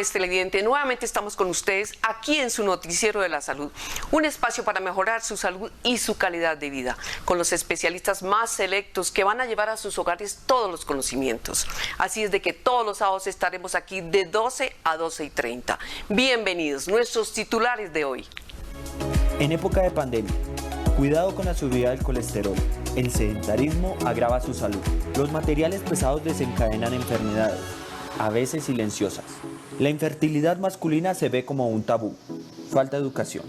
amables televidentes, nuevamente estamos con ustedes aquí en su noticiero de la salud, un espacio para mejorar su salud y su calidad de vida, con los especialistas más selectos que van a llevar a sus hogares todos los conocimientos. Así es de que todos los sábados estaremos aquí de 12 a 12:30. Bienvenidos, nuestros titulares de hoy. En época de pandemia, cuidado con la subida del colesterol. El sedentarismo agrava su salud. Los materiales pesados desencadenan enfermedades, a veces silenciosas. La infertilidad masculina se ve como un tabú. Falta educación.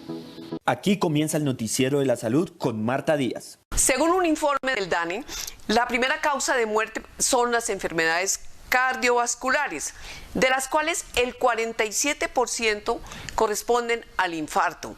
Aquí comienza el noticiero de la salud con Marta Díaz. Según un informe del DANE, la primera causa de muerte son las enfermedades cardiovasculares, de las cuales el 47% corresponden al infarto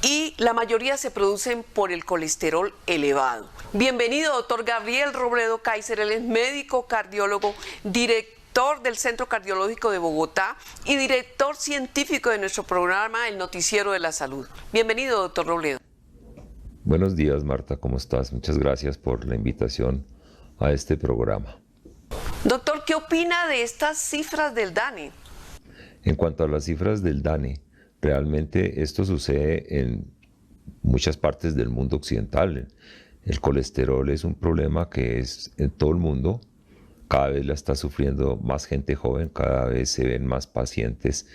y la mayoría se producen por el colesterol elevado. Bienvenido, doctor Gabriel Robledo Kaiser, él es médico cardiólogo, director del Centro Cardiológico de Bogotá y director científico de nuestro programa El Noticiero de la Salud. Bienvenido, doctor Robledo. Buenos días, Marta, ¿cómo estás? Muchas gracias por la invitación a este programa. Doctor, ¿qué opina de estas cifras del DANE? En cuanto a las cifras del DANE, realmente esto sucede en muchas partes del mundo occidental. El colesterol es un problema que es en todo el mundo. Cada vez la está sufriendo más gente joven, cada vez se ven más pacientes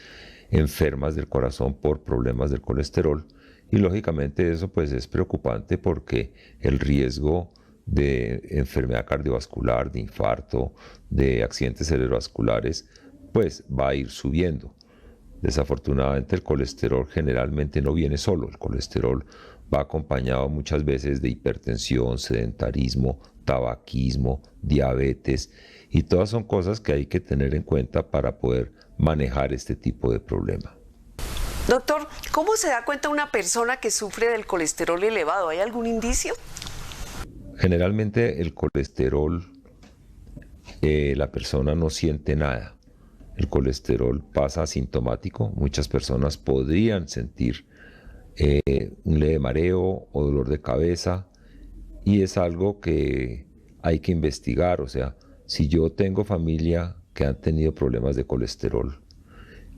enfermas del corazón por problemas del colesterol. Y lógicamente eso pues es preocupante porque el riesgo de enfermedad cardiovascular, de infarto, de accidentes cerebrovasculares, pues va a ir subiendo. Desafortunadamente el colesterol generalmente no viene solo, el colesterol va acompañado muchas veces de hipertensión, sedentarismo, tabaquismo, diabetes, y todas son cosas que hay que tener en cuenta para poder manejar este tipo de problema. Doctor, ¿cómo se da cuenta una persona que sufre del colesterol elevado? ¿Hay algún indicio? Generalmente el colesterol, la persona no siente nada. El colesterol pasa asintomático. Muchas personas podrían sentir un leve mareo o dolor de cabeza, y es algo que hay que investigar. O sea, si yo tengo familia que han tenido problemas de colesterol,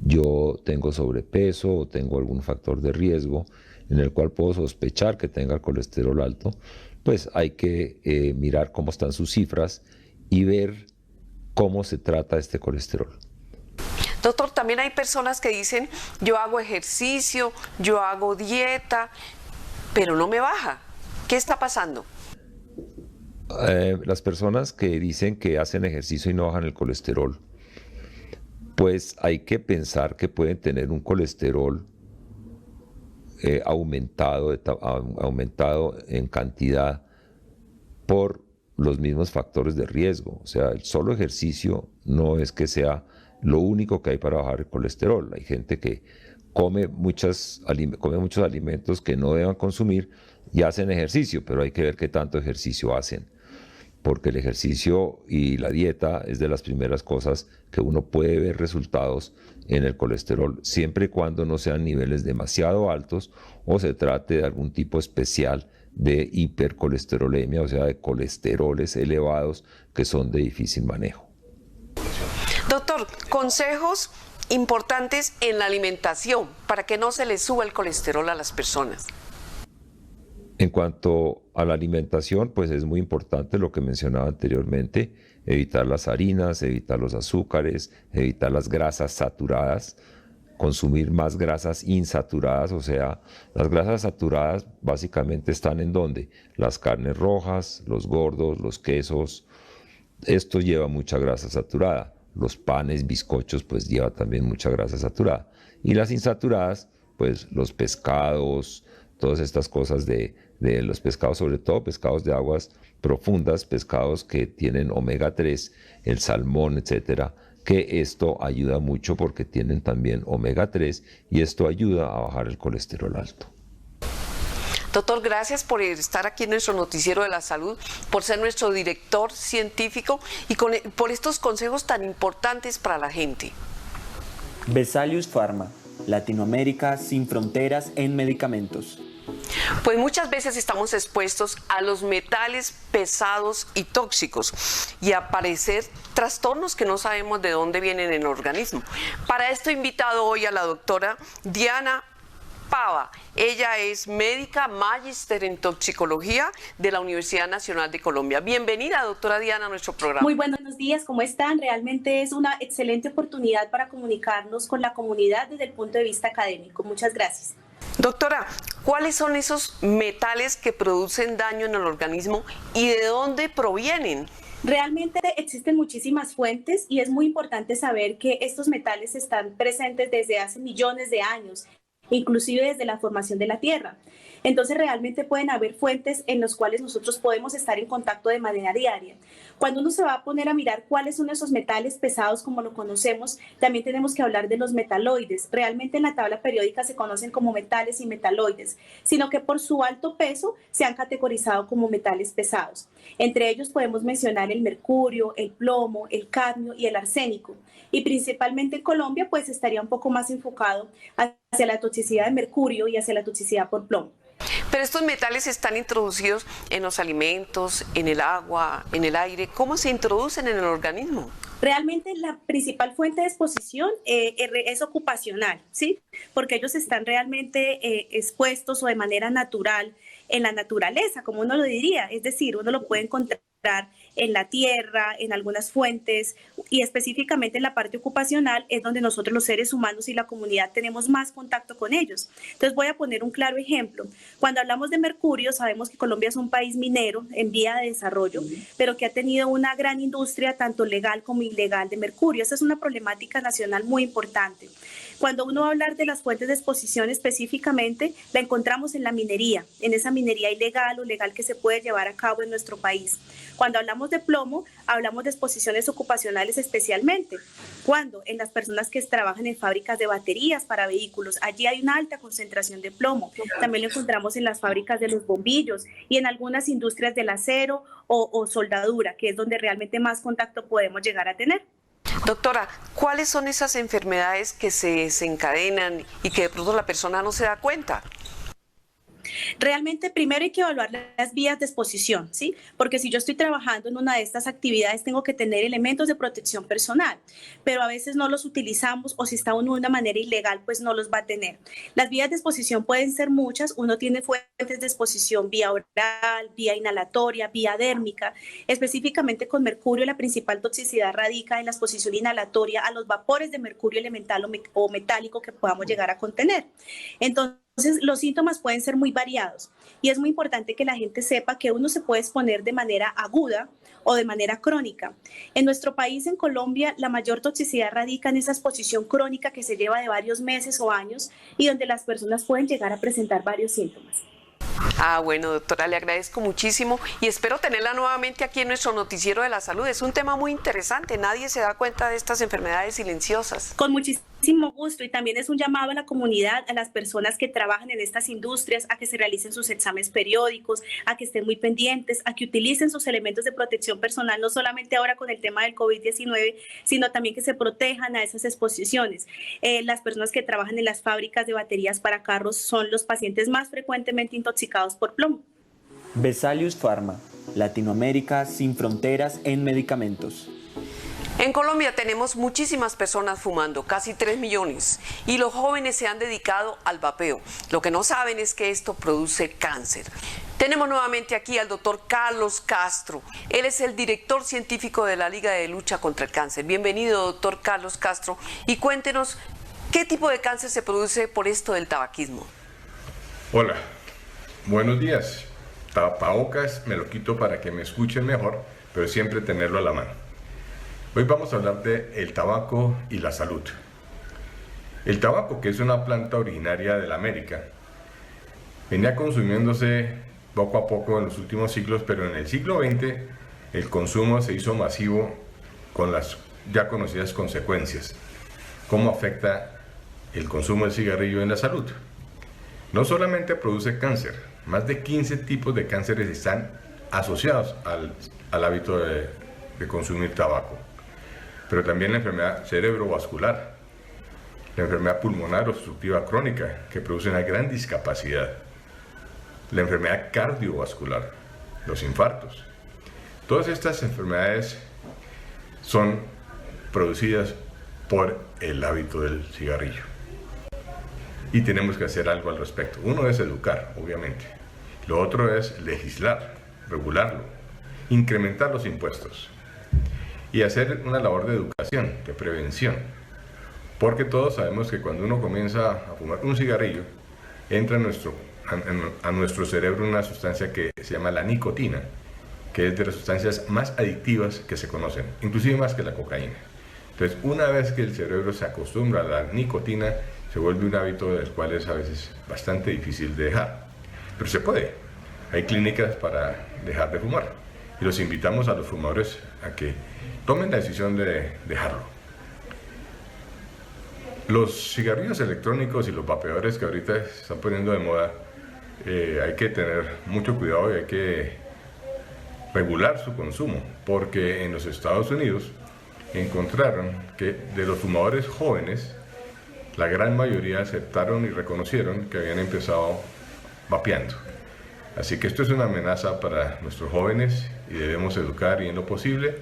yo tengo sobrepeso o tengo algún factor de riesgo en el cual puedo sospechar que tenga el colesterol alto, pues hay que mirar cómo están sus cifras y ver cómo se trata este colesterol. Doctor, también hay personas que dicen, yo hago ejercicio, yo hago dieta, pero no me baja. ¿Qué está pasando? Las personas que dicen que hacen ejercicio y no bajan el colesterol, pues hay que pensar que pueden tener un colesterol aumentado en cantidad por los mismos factores de riesgo. O sea, el solo ejercicio no es que sea lo único que hay para bajar el colesterol. Hay gente que come muchos alimentos que no deben consumir y hacen ejercicio, pero hay que ver qué tanto ejercicio hacen, porque el ejercicio y la dieta es de las primeras cosas que uno puede ver resultados en el colesterol, siempre y cuando no sean niveles demasiado altos o se trate de algún tipo especial de hipercolesterolemia, o sea, de colesteroles elevados que son de difícil manejo. Doctor, consejos importantes en la alimentación para que no se le suba el colesterol a las personas. En cuanto a la alimentación, pues es muy importante lo que mencionaba anteriormente: evitar las harinas, evitar los azúcares, evitar las grasas saturadas, consumir más grasas insaturadas. O sea, las grasas saturadas básicamente están en donde las carnes rojas, los gordos, los quesos. Esto lleva mucha grasa saturada. Los panes, bizcochos, pues lleva también mucha grasa saturada. Y las insaturadas, pues los pescados, todas estas cosas de los pescados, sobre todo pescados de aguas profundas, pescados que tienen omega 3, el salmón, etcétera, que esto ayuda mucho porque tienen también omega 3 y esto ayuda a bajar el colesterol alto. Doctor, gracias por estar aquí en nuestro noticiero de la salud, por ser nuestro director científico y por estos consejos tan importantes para la gente. Vesalius Pharma, Latinoamérica sin fronteras en medicamentos. Pues muchas veces estamos expuestos a los metales pesados y tóxicos y a aparecer trastornos que no sabemos de dónde vienen en el organismo. Para esto he invitado hoy a la doctora Diana Pava. Ella es médica magíster en toxicología de la Universidad Nacional de Colombia. Bienvenida, doctora Diana, a nuestro programa. Muy buenos días, ¿cómo están? Realmente es una excelente oportunidad para comunicarnos con la comunidad desde el punto de vista académico. Muchas gracias. Doctora, ¿cuáles son esos metales que producen daño en el organismo y de dónde provienen? Realmente existen muchísimas fuentes y es muy importante saber que estos metales están presentes desde hace millones de años, inclusive desde la formación de la Tierra. Entonces realmente pueden haber fuentes en las cuales nosotros podemos estar en contacto de manera diaria. Cuando uno se va a poner a mirar cuáles son esos metales pesados como lo conocemos, también tenemos que hablar de los metaloides. Realmente en la tabla periódica se conocen como metales y metaloides, sino que por su alto peso se han categorizado como metales pesados. Entre ellos podemos mencionar el mercurio, el plomo, el cadmio y el arsénico. Y principalmente en Colombia pues estaría un poco más enfocado hacia la toxicidad de mercurio y hacia la toxicidad por plomo. Pero estos metales están introducidos en los alimentos, en el agua, en el aire. ¿Cómo se introducen en el organismo? Realmente la principal fuente de exposición es ocupacional, ¿sí? Porque ellos están realmente expuestos o de manera natural en la naturaleza, como uno lo diría. Es decir, uno lo puede encontrar en la tierra, en algunas fuentes, y específicamente en la parte ocupacional es donde nosotros los seres humanos y la comunidad tenemos más contacto con ellos. Entonces voy a poner un claro ejemplo. Cuando hablamos de mercurio, sabemos que Colombia es un país minero en vía de desarrollo, pero que ha tenido una gran industria tanto legal como ilegal de mercurio. Esa es una problemática nacional muy importante. Cuando uno va a hablar de las fuentes de exposición específicamente, la encontramos en la minería, en esa minería ilegal o legal que se puede llevar a cabo en nuestro país. Cuando hablamos de plomo, hablamos de exposiciones ocupacionales especialmente. Cuando en las personas que trabajan en fábricas de baterías para vehículos, allí hay una alta concentración de plomo. También lo encontramos en las fábricas de los bombillos y en algunas industrias del acero o soldadura, que es donde realmente más contacto podemos llegar a tener. Doctora, ¿cuáles son esas enfermedades que se desencadenan y que de pronto la persona no se da cuenta? Realmente primero hay que evaluar las vías de exposición, ¿sí? Porque si yo estoy trabajando en una de estas actividades tengo que tener elementos de protección personal, pero a veces no los utilizamos o si está uno de una manera ilegal pues no los va a tener. Las vías de exposición pueden ser muchas, uno tiene fuentes de exposición vía oral, vía inhalatoria, vía dérmica. Específicamente con mercurio la principal toxicidad radica en la exposición inhalatoria a los vapores de mercurio elemental o metálico que podamos llegar a contener. Entonces, los síntomas pueden ser muy variados y es muy importante que la gente sepa que uno se puede exponer de manera aguda o de manera crónica. En nuestro país, en Colombia, la mayor toxicidad radica en esa exposición crónica que se lleva de varios meses o años y donde las personas pueden llegar a presentar varios síntomas. Bueno, doctora, le agradezco muchísimo y espero tenerla nuevamente aquí en nuestro noticiero de la salud. Es un tema muy interesante, nadie se da cuenta de estas enfermedades silenciosas. Con muchísimo gusto y también es un llamado a la comunidad, a las personas que trabajan en estas industrias, a que se realicen sus exámenes periódicos, a que estén muy pendientes, a que utilicen sus elementos de protección personal, no solamente ahora con el tema del COVID-19, sino también que se protejan a esas exposiciones. Las personas que trabajan en las fábricas de baterías para carros son los pacientes más frecuentemente intoxicados por plomo. Vesalius Pharma, Latinoamérica sin fronteras en medicamentos. En Colombia tenemos muchísimas personas fumando, casi 3 millones, y los jóvenes se han dedicado al vapeo. Lo que no saben es que esto produce cáncer. Tenemos nuevamente aquí al doctor Carlos Castro. Él es el director científico de la Liga de Lucha contra el Cáncer. Bienvenido, doctor Carlos Castro, y cuéntenos qué tipo de cáncer se produce por esto del tabaquismo. Hola, buenos días. Tapabocas me lo quito para que me escuchen mejor, pero siempre tenerlo a la mano. Hoy vamos a hablar del tabaco y la salud. El tabaco, que es una planta originaria de la América, venía consumiéndose poco a poco en los últimos siglos, pero en el siglo XX el consumo se hizo masivo con las ya conocidas consecuencias. ¿Cómo afecta el consumo del cigarrillo en la salud? No solamente produce cáncer, más de 15 tipos de cánceres están asociados al hábito de consumir tabaco, pero también la enfermedad cerebrovascular, la enfermedad pulmonar obstructiva crónica, que produce una gran discapacidad, la enfermedad cardiovascular, los infartos. Todas estas enfermedades son producidas por el hábito del cigarrillo. Y tenemos que hacer algo al respecto. Uno es educar, obviamente. Lo otro es legislar, regularlo, incrementar los impuestos y hacer una labor de educación, de prevención. Porque todos sabemos que cuando uno comienza a fumar un cigarrillo, entra a nuestro cerebro una sustancia que se llama la nicotina, que es de las sustancias más adictivas que se conocen, inclusive más que la cocaína. Entonces, una vez que el cerebro se acostumbra a la nicotina, se vuelve un hábito del cual es a veces bastante difícil de dejar. Pero se puede. Hay clínicas para dejar de fumar. Y los invitamos a los fumadores a que tomen la decisión de dejarlo. Los cigarrillos electrónicos y los vapeadores que ahorita se están poniendo de moda, hay que tener mucho cuidado y hay que regular su consumo, porque en los Estados Unidos encontraron que de los fumadores jóvenes, la gran mayoría aceptaron y reconocieron que habían empezado vapeando. Así que esto es una amenaza para nuestros jóvenes y debemos educar y en lo posible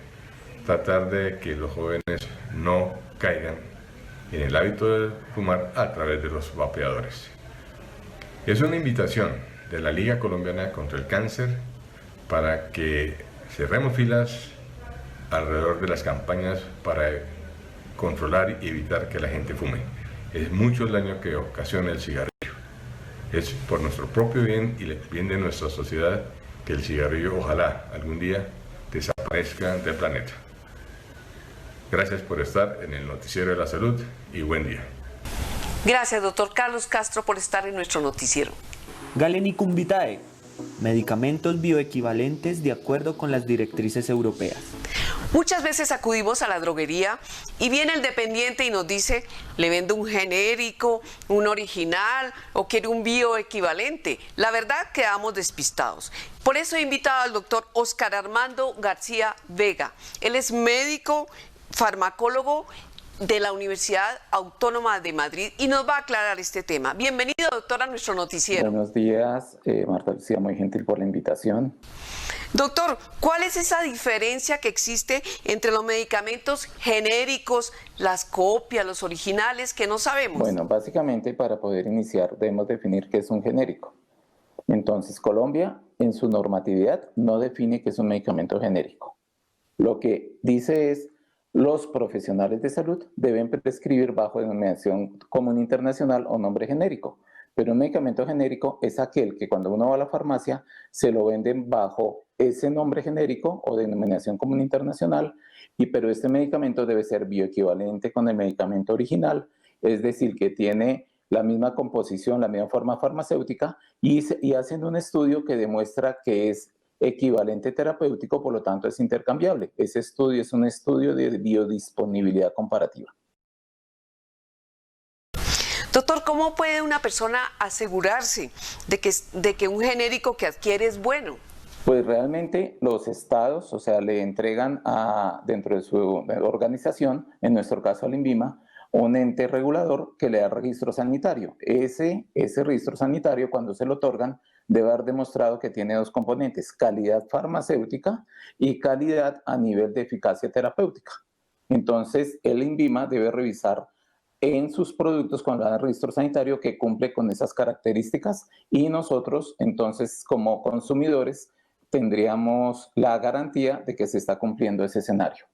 tratar de que los jóvenes no caigan en el hábito de fumar a través de los vapeadores. Es una invitación de la Liga Colombiana contra el Cáncer para que cerremos filas alrededor de las campañas para controlar y evitar que la gente fume. Es mucho el daño que ocasiona el cigarrillo. Es por nuestro propio bien y el bien de nuestra sociedad que el cigarrillo ojalá algún día desaparezca del planeta. Gracias por estar en el Noticiero de la Salud y buen día. Gracias, doctor Carlos Castro, por estar en nuestro noticiero. Galenicum Vitae, medicamentos bioequivalentes de acuerdo con las directrices europeas. Muchas veces acudimos a la droguería y viene el dependiente y nos dice, le vendo un genérico, un original o quiere un bioequivalente. La verdad, quedamos despistados. Por eso he invitado al doctor Óscar Armando García Vega. Él es médico, farmacólogo de la Universidad Autónoma de Madrid y nos va a aclarar este tema. Bienvenido, doctor, a nuestro noticiero. Buenos días, Marta Lucía, muy gentil por la invitación. Doctor, ¿cuál es esa diferencia que existe entre los medicamentos genéricos, las copias, los originales, que no sabemos? Bueno, básicamente para poder iniciar debemos definir qué es un genérico. Entonces, Colombia en su normatividad no define qué es un medicamento genérico. Lo que dice es, los profesionales de salud deben prescribir bajo denominación común internacional o nombre genérico. Pero un medicamento genérico es aquel que cuando uno va a la farmacia se lo venden bajo ese nombre genérico o denominación común internacional, pero este medicamento debe ser bioequivalente con el medicamento original, es decir, que tiene la misma composición, la misma forma farmacéutica y hacen un estudio que demuestra que es equivalente terapéutico, por lo tanto es intercambiable. Ese estudio es un estudio de biodisponibilidad comparativa. Doctor, ¿cómo puede una persona asegurarse de que un genérico que adquiere es bueno? Pues realmente los estados, o sea, le entregan dentro de su organización, en nuestro caso al INVIMA, un ente regulador que le da registro sanitario. Ese registro sanitario, cuando se lo otorgan, debe haber demostrado que tiene dos componentes, calidad farmacéutica y calidad a nivel de eficacia terapéutica. Entonces, el INVIMA debe revisar en sus productos cuando dan registro sanitario que cumple con esas características y nosotros, entonces, como consumidores, tendríamos la garantía de que se está cumpliendo ese escenario.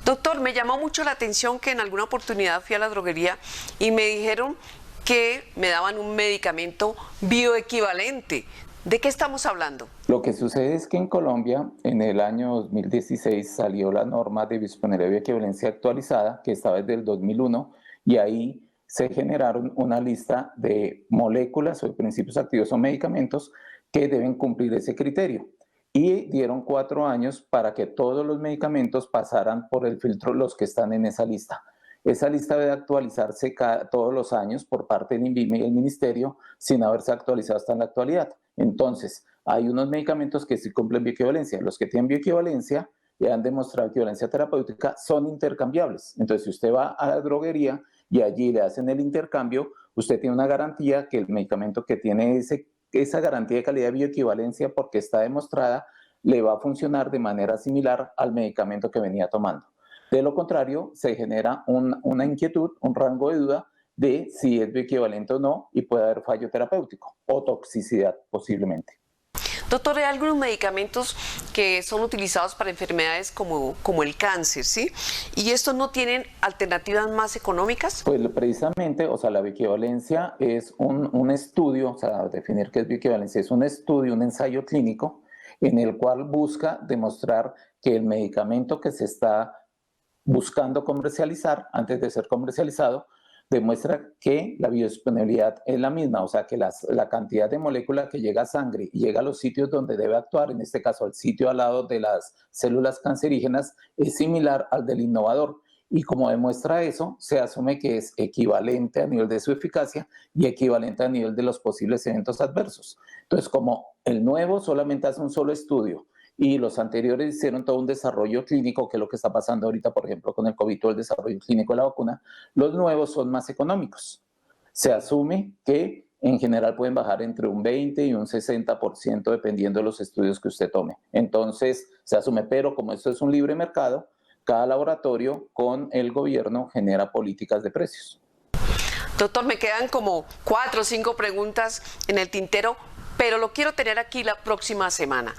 Doctor, me llamó mucho la atención que en alguna oportunidad fui a la droguería y me dijeron que me daban un medicamento bioequivalente. ¿De qué estamos hablando? Lo que sucede es que en Colombia, en el año 2016, salió la norma de biodisponibilidad y bioequivalencia actualizada, que estaba desde el 2001, y ahí se generaron una lista de moléculas o de principios activos o medicamentos que deben cumplir ese criterio. Y dieron 4 años para que todos los medicamentos pasaran por el filtro los que están en esa lista. Esa lista debe actualizarse todos los años por parte del INVIMA y el Ministerio sin haberse actualizado hasta en la actualidad. Entonces, hay unos medicamentos que sí cumplen bioequivalencia. Los que tienen bioequivalencia y han demostrado equivalencia terapéutica son intercambiables. Entonces, si usted va a la droguería y allí le hacen el intercambio, usted tiene una garantía que el medicamento que tiene esa garantía de calidad de bioequivalencia, porque está demostrada, le va a funcionar de manera similar al medicamento que venía tomando. De lo contrario, se genera una inquietud, un rango de duda de si es bioequivalente o no, y puede haber fallo terapéutico o toxicidad posiblemente. Doctor, hay algunos medicamentos que son utilizados para enfermedades como el cáncer, ¿sí? ¿Y estos no tienen alternativas más económicas? Pues precisamente, o sea, la bioequivalencia es un estudio, o sea, definir qué es bioequivalencia, es un estudio, un ensayo clínico en el cual busca demostrar que el medicamento que se está buscando comercializar, antes de ser comercializado, demuestra que la biodisponibilidad es la misma, o sea que la cantidad de molécula que llega a sangre y llega a los sitios donde debe actuar, en este caso al sitio al lado de las células cancerígenas, es similar al del innovador. Y como demuestra eso, se asume que es equivalente a nivel de su eficacia y equivalente a nivel de los posibles eventos adversos. Entonces, como el nuevo solamente hace un solo estudio, y los anteriores hicieron todo un desarrollo clínico, que es lo que está pasando ahorita, por ejemplo, con el COVID, el desarrollo clínico de la vacuna, los nuevos son más económicos. Se asume que en general pueden bajar entre un 20 y un 60% dependiendo de los estudios que usted tome. Entonces, se asume, pero como esto es un libre mercado, cada laboratorio con el gobierno genera políticas de precios. Doctor, me quedan como 4 o 5 preguntas en el tintero, pero lo quiero tener aquí la próxima semana.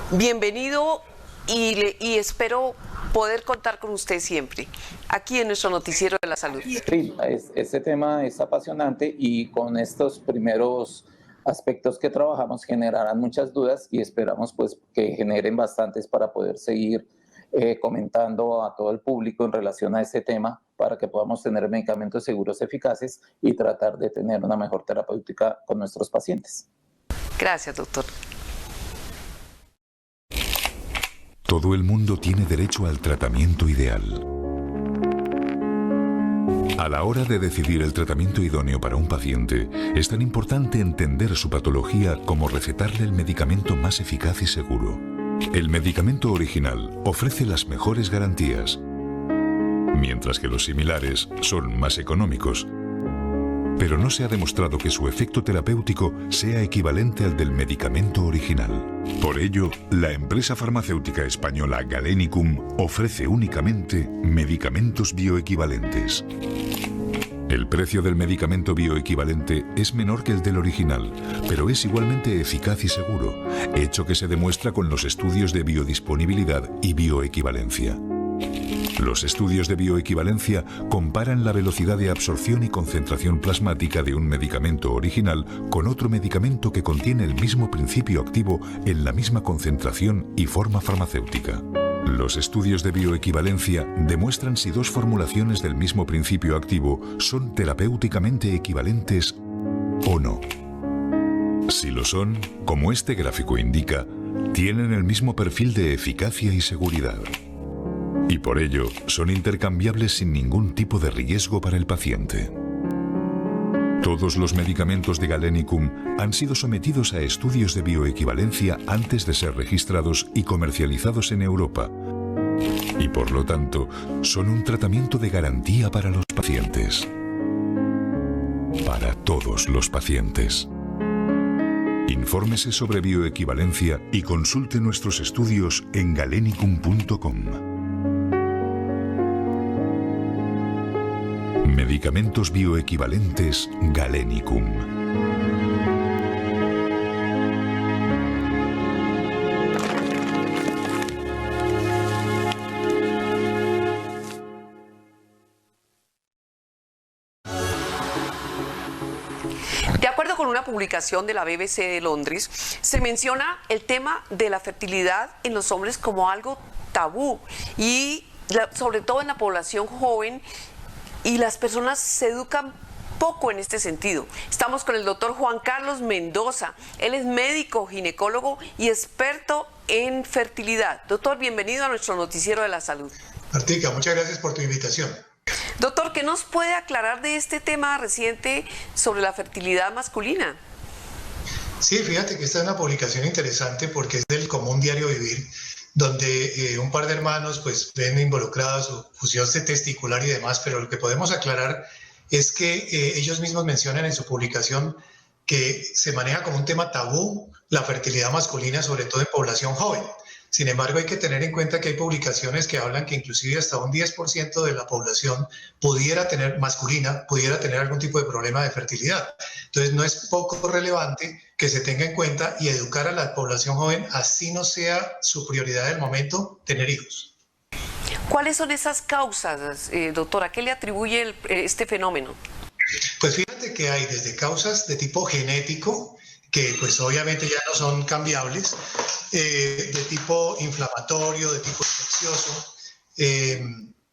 Bienvenido y espero poder contar con usted siempre, aquí en nuestro Noticiero de la Salud. Sí, este tema es apasionante y con estos primeros aspectos que trabajamos generarán muchas dudas y esperamos pues que generen bastantes para poder seguir comentando a todo el público en relación a este tema para que podamos tener medicamentos seguros, eficaces y tratar de tener una mejor terapéutica con nuestros pacientes. Gracias, doctor. Todo el mundo tiene derecho al tratamiento ideal. A la hora de decidir el tratamiento idóneo para un paciente, es tan importante entender su patología como recetarle el medicamento más eficaz y seguro. El medicamento original ofrece las mejores garantías, mientras que los similares son más económicos. Pero no se ha demostrado que su efecto terapéutico sea equivalente al del medicamento original. Por ello, la empresa farmacéutica española Galenicum ofrece únicamente medicamentos bioequivalentes. El precio del medicamento bioequivalente es menor que el del original, pero es igualmente eficaz y seguro, hecho que se demuestra con los estudios de biodisponibilidad y bioequivalencia. Los estudios de bioequivalencia comparan la velocidad de absorción y concentración plasmática de un medicamento original con otro medicamento que contiene el mismo principio activo en la misma concentración y forma farmacéutica. Los estudios de bioequivalencia demuestran si dos formulaciones del mismo principio activo son terapéuticamente equivalentes o no. Si lo son, como este gráfico indica, tienen el mismo perfil de eficacia y seguridad. Y por ello, son intercambiables sin ningún tipo de riesgo para el paciente. Todos los medicamentos de Galenicum han sido sometidos a estudios de bioequivalencia antes de ser registrados y comercializados en Europa. Y por lo tanto, son un tratamiento de garantía para los pacientes. Para todos los pacientes. Infórmese sobre bioequivalencia y consulte nuestros estudios en galenicum.com. Medicamentos bioequivalentes Galenicum. De acuerdo con una publicación de la BBC de Londres, se menciona el tema de la fertilidad en los hombres como algo tabú y sobre todo en la población joven, y las personas se educan poco en este sentido. Estamos con el doctor Juan Carlos Mendoza. Él es médico, ginecólogo y experto en fertilidad. Doctor, bienvenido a nuestro Noticiero de la Salud. Martica, muchas gracias por tu invitación. Doctor, ¿qué nos puede aclarar de este tema reciente sobre la fertilidad masculina? Sí, fíjate que esta es una publicación interesante porque es del común diario vivir, donde un par de hermanos pues ven involucrada su fusión testicular y demás, pero lo que podemos aclarar es que ellos mismos mencionan en su publicación que se maneja como un tema tabú la fertilidad masculina, sobre todo en población joven. Sin embargo, hay que tener en cuenta que hay publicaciones que hablan que inclusive hasta un 10% de la población masculina pudiera tener algún tipo de problema de fertilidad. Entonces, no es poco relevante que se tenga en cuenta y educar a la población joven, así no sea su prioridad del momento tener hijos. ¿Cuáles son esas causas, doctora? ¿Qué le atribuye este fenómeno? Pues fíjate que hay desde causas de tipo genético, que pues obviamente ya no son cambiables, de tipo inflamatorio, de tipo infeccioso.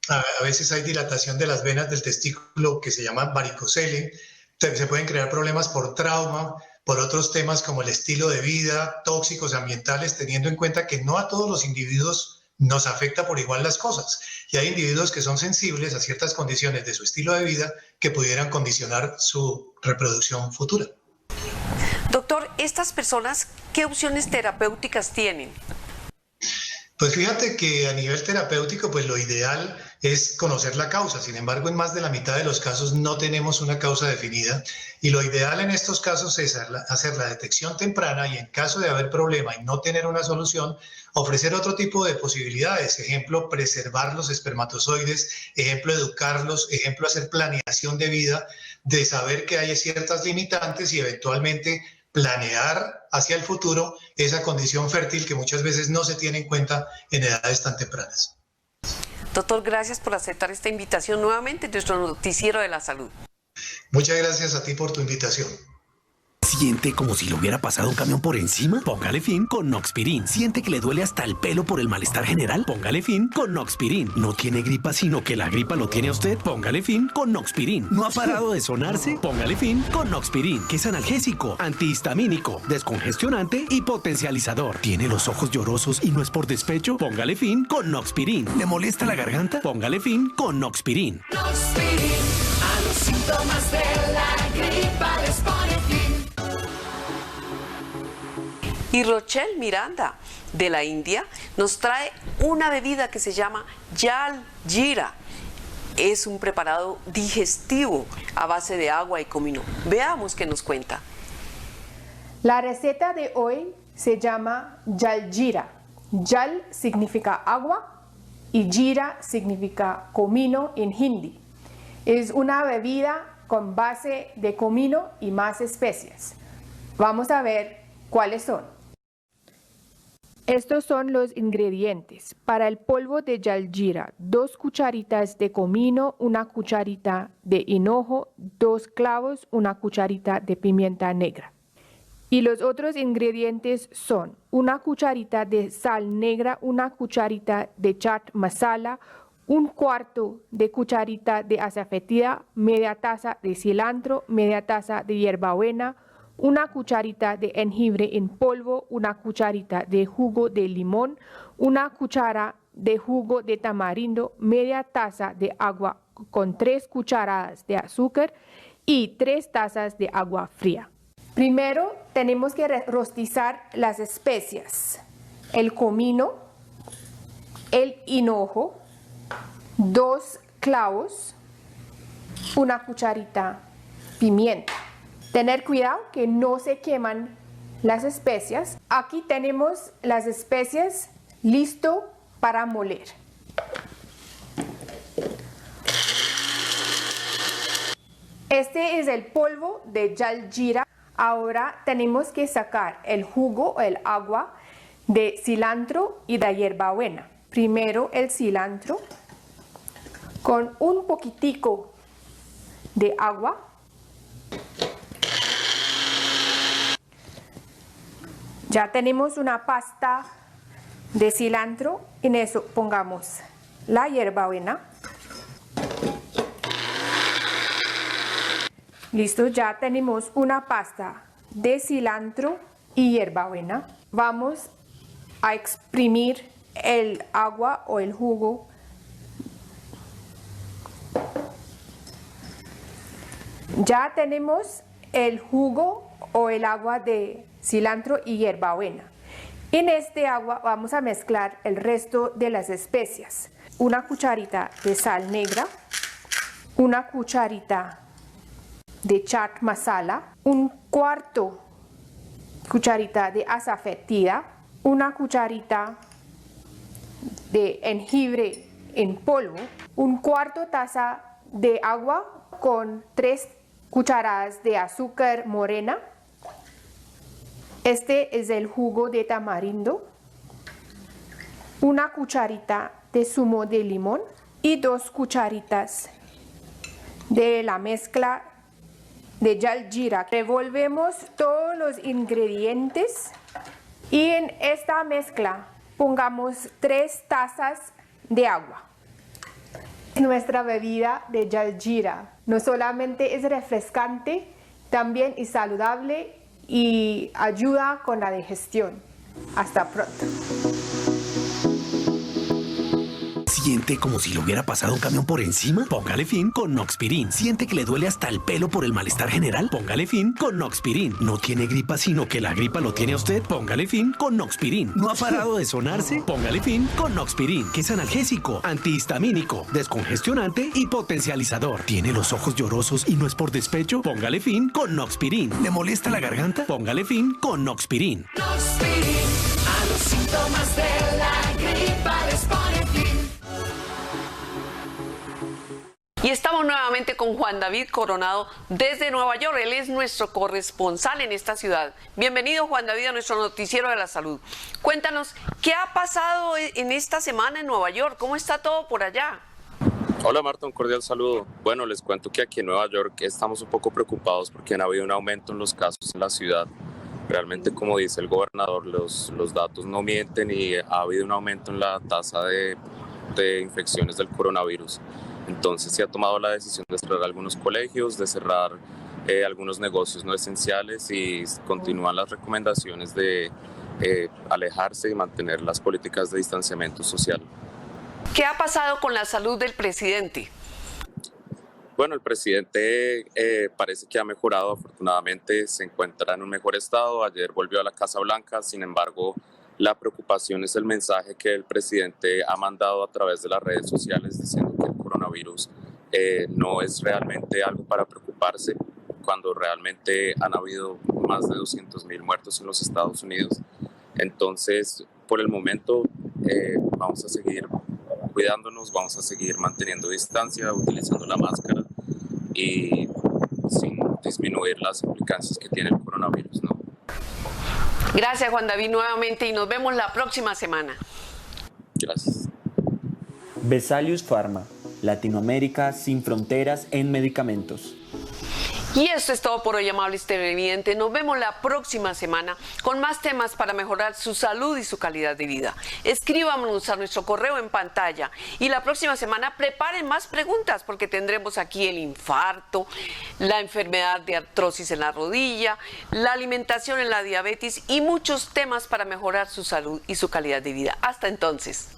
A veces hay dilatación de las venas del testículo que se llama varicocele. Se pueden crear problemas por trauma, por otros temas como el estilo de vida, tóxicos ambientales, teniendo en cuenta que no a todos los individuos nos afecta por igual las cosas. Y hay individuos que son sensibles a ciertas condiciones de su estilo de vida que pudieran condicionar su reproducción futura. Doctor, ¿estas personas qué opciones terapéuticas tienen? Pues fíjate que a nivel terapéutico, pues lo ideal es conocer la causa. Sin embargo, en más de la mitad de los casos no tenemos una causa definida y lo ideal en estos casos es hacer la detección temprana y en caso de haber problema y no tener una solución, ofrecer otro tipo de posibilidades. Ejemplo, preservar los espermatozoides, ejemplo, educarlos, ejemplo, hacer planeación de vida, de saber que hay ciertas limitantes y eventualmente planear hacia el futuro esa condición fértil que muchas veces no se tiene en cuenta en edades tan tempranas. Doctor, gracias por aceptar esta invitación nuevamente en nuestro noticiero de la salud. Muchas gracias a ti por tu invitación. ¿Siente como si le hubiera pasado un camión por encima? Póngale fin con Noxpirin. ¿Siente que le duele hasta el pelo por el malestar general? Póngale fin con Noxpirin. ¿No tiene gripa sino que la gripa lo tiene a usted? Póngale fin con Noxpirin. ¿No ha parado de sonarse? Póngale fin con Noxpirin, que es analgésico, antihistamínico, descongestionante y potencializador. ¿Tiene los ojos llorosos y no es por despecho? Póngale fin con Noxpirin. ¿Le molesta la garganta? Póngale fin con Noxpirin. Noxpirin, a los síntomas de la gripa les pone fin. Y Rochelle Miranda, de la India, nos trae una bebida que se llama Jal Jeera. Es un preparado digestivo a base de agua y comino. Veamos qué nos cuenta. La receta de hoy se llama Jal Jeera. Jal significa agua y Jeera significa comino en hindi. Es una bebida con base de comino y más especias. Vamos a ver cuáles son. Estos son los ingredientes. Para el polvo de Jal Jeera, 2 cucharitas de comino, 1 cucharita de hinojo, 2 clavos, 1 cucharita de pimienta negra. Y los otros ingredientes son 1 cucharita de sal negra, 1 cucharita de chaat masala, 1/4 de cucharita de asafoetida, media taza de cilantro, media taza de hierbabuena, 1 cucharita de jengibre en polvo, 1 cucharita de jugo de limón, 1 cuchara de jugo de tamarindo, media taza de agua con 3 cucharadas de azúcar y 3 tazas de agua fría. Primero tenemos que rostizar las especias, el comino, el hinojo, 2 clavos, 1 cucharita pimienta. Tener cuidado que no se queman las especias. Aquí tenemos las especias listo para moler. Este es el polvo de Jal Jeera. Ahora tenemos que sacar el jugo o el agua de cilantro y de hierbabuena. Primero el cilantro con un poquitico de agua. Ya tenemos una pasta de cilantro, en eso pongamos la hierbabuena. Listo, ya tenemos una pasta de cilantro y hierbabuena. Vamos a exprimir el agua o el jugo. Ya tenemos el jugo o el agua de cilantro y hierbabuena. En este agua vamos a mezclar el resto de las especias. 1 cucharita de sal negra, 1 cucharita de chaat masala, un cuarto cucharita de azafetida, una cucharita de jengibre en polvo, un cuarto taza de agua con 3 cucharadas de azúcar morena. Este es el jugo de tamarindo, una cucharita de zumo de limón y 2 cucharitas de la mezcla de jaljeera. Revolvemos todos los ingredientes y en esta mezcla pongamos 3 tazas de agua. Nuestra bebida de jaljeera no solamente es refrescante, también es saludable y ayuda con la digestión. Hasta pronto. ¿Siente como si le hubiera pasado un camión por encima? Póngale fin con Noxpirin. ¿Siente que le duele hasta el pelo por el malestar general? Póngale fin con Noxpirin. ¿No tiene gripa sino que la gripa lo tiene a usted? Póngale fin con Noxpirin. ¿No ha parado de sonarse? Póngale fin con Noxpirin, que es analgésico, antihistamínico, descongestionante y potencializador. ¿Tiene los ojos llorosos y no es por despecho? Póngale fin con Noxpirin. ¿Le molesta la garganta? Póngale fin con Noxpirin. Noxpirin, a los síntomas de la gripa les pone fin. Y estamos nuevamente con Juan David Coronado desde Nueva York. Él es nuestro corresponsal en esta ciudad. Bienvenido, Juan David, a nuestro noticiero de la salud. Cuéntanos, ¿qué ha pasado en esta semana en Nueva York? ¿Cómo está todo por allá? Hola Marta, un cordial saludo. Bueno, les cuento que aquí en Nueva York estamos un poco preocupados porque ha habido un aumento en los casos en la ciudad. Realmente, como dice el gobernador, los datos no mienten y ha habido un aumento en la tasa de infecciones del coronavirus. Entonces se ha tomado la decisión de cerrar algunos colegios, de cerrar algunos negocios no esenciales y continúan las recomendaciones de alejarse y mantener las políticas de distanciamiento social. ¿Qué ha pasado con la salud del presidente? Bueno, el presidente parece que ha mejorado, afortunadamente se encuentra en un mejor estado. Ayer volvió a la Casa Blanca, sin embargo, la preocupación es el mensaje que el presidente ha mandado a través de las redes sociales diciendo que el coronavirus no es realmente algo para preocuparse, cuando realmente han habido más de 200,000 muertos en los Estados Unidos. Entonces, por el momento, vamos a seguir cuidándonos, vamos a seguir manteniendo distancia, utilizando la máscara y sin disminuir las implicancias que tiene el coronavirus, ¿no? Gracias, Juan David, nuevamente, y nos vemos la próxima semana. Gracias. Vesalius Pharma, Latinoamérica sin fronteras en medicamentos. Y esto es todo por hoy, amables televidentes. Nos vemos la próxima semana con más temas para mejorar su salud y su calidad de vida. Escríbanos a nuestro correo en pantalla y la próxima semana preparen más preguntas porque tendremos aquí el infarto, la enfermedad de artrosis en la rodilla, la alimentación en la diabetes y muchos temas para mejorar su salud y su calidad de vida. Hasta entonces.